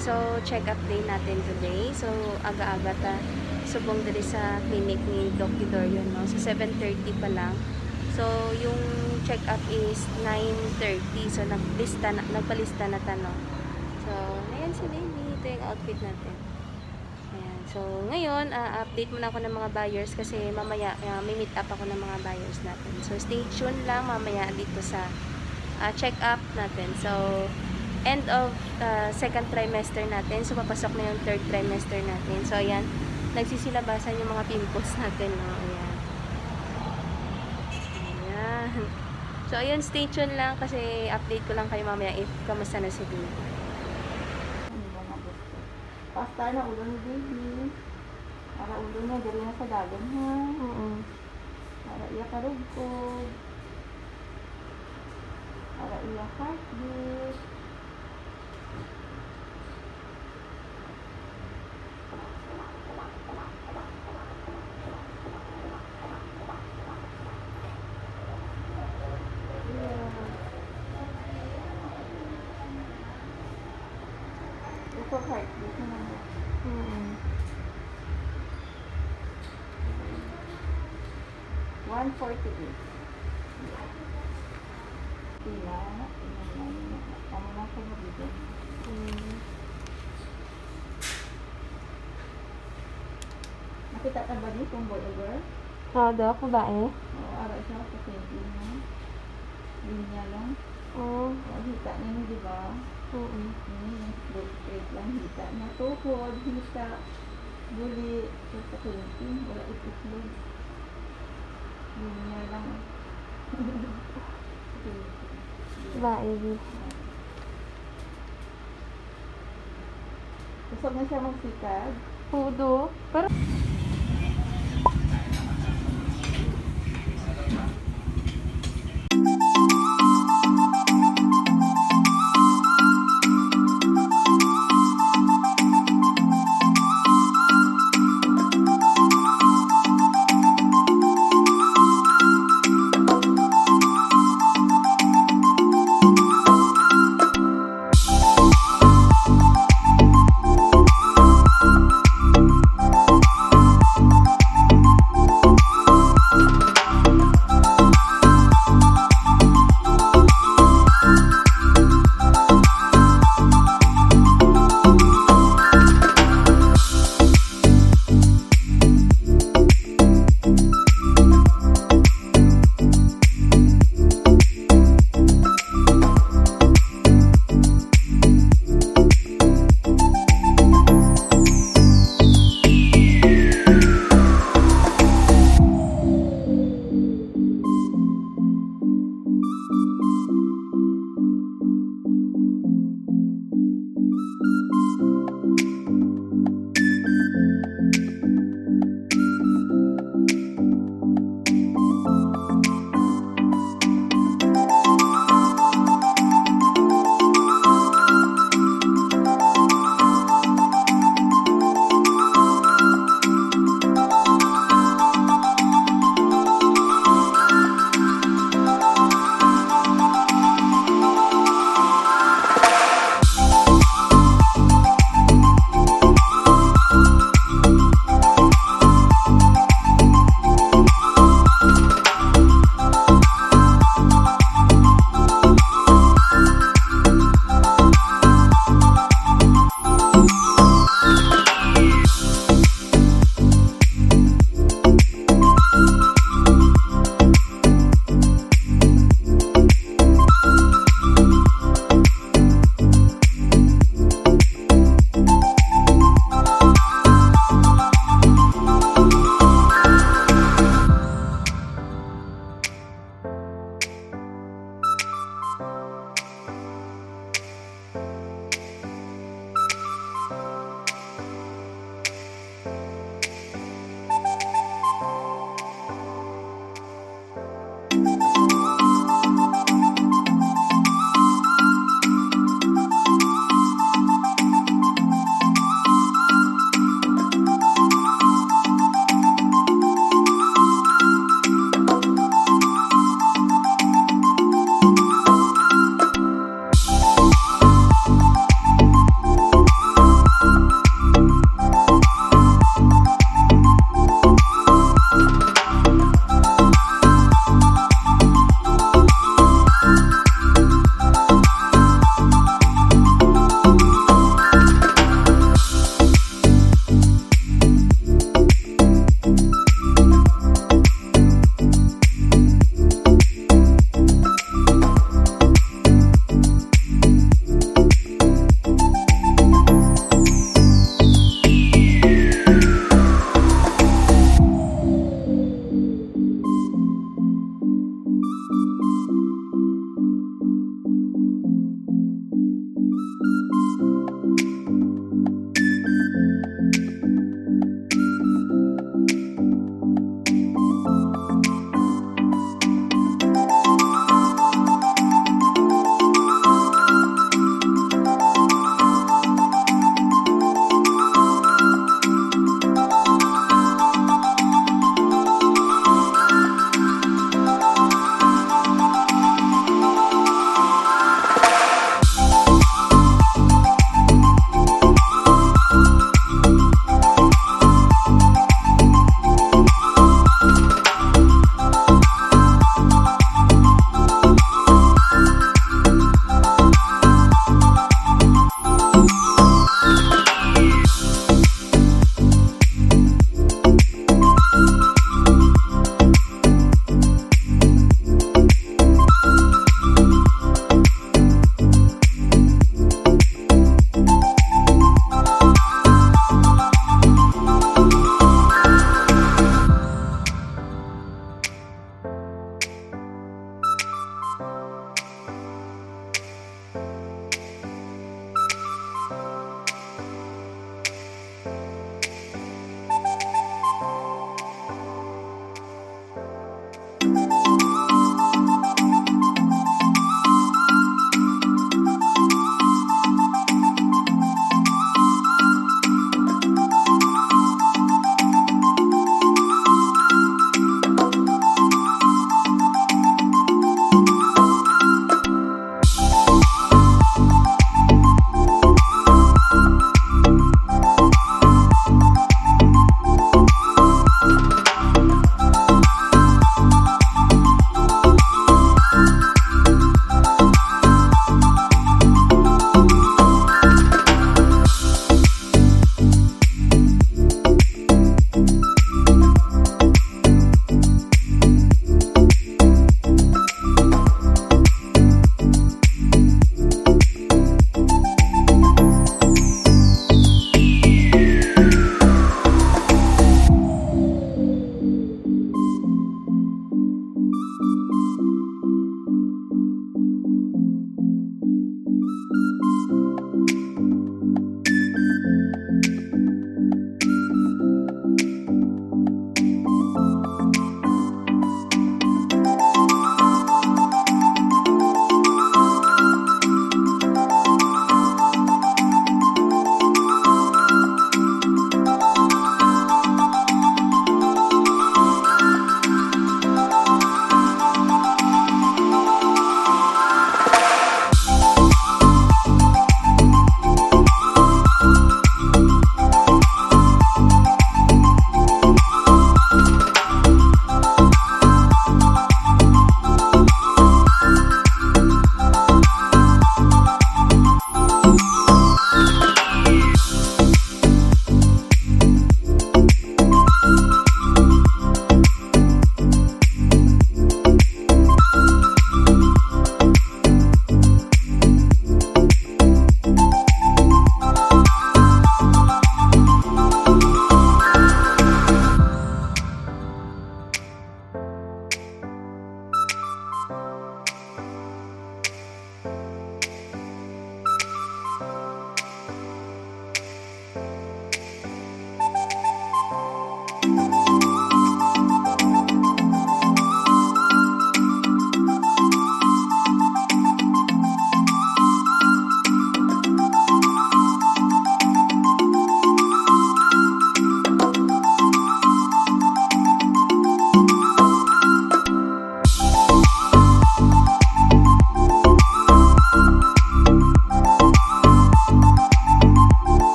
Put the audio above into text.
So, check-up day natin today. So, aga-aga ta. Subong dali sa clinic ni Dr. Dorian, no? So, 7:30 pa lang. So, yung check-up is 9:30. So, nagpalista na ta, no? So, ayan si Baby. Ito yung outfit natin. Ayan. So, ngayon, update muna ako ng mga buyers kasi mamaya may meet up ako ng mga buyers natin. So, stay tuned lang mamaya dito sa check-up natin. So, end of second trimester natin. So, papasok na yung third trimester natin. So, ayan. Nagsisilabasan yung mga pimples natin, no? Ayan. Ayan. So, ayan. Stay tuned lang kasi update ko lang kayo mamaya if kamusta na si Baby. Pasta na ulo ni Baby. Para ulo niya, dali na sa dagan, ha? Oo. Para iya karugkog. Para iya heartbeat. Ito heartbeat naman. Mm-hmm. 148. Pila. Ano lang sa dito. Nakita ka ba dito kung boy or girl? Ada ako ba eh? Oo, ara siya sa painting mo. Linya lang. Oo. Hita niya mo, di ba? Oo. Straight lang hita niya. Tuhod, hita, buli, sa painting. Wala itiklog. Linya lang. Ba, Baby? Gusto na siya magsikad. Pudo. Pero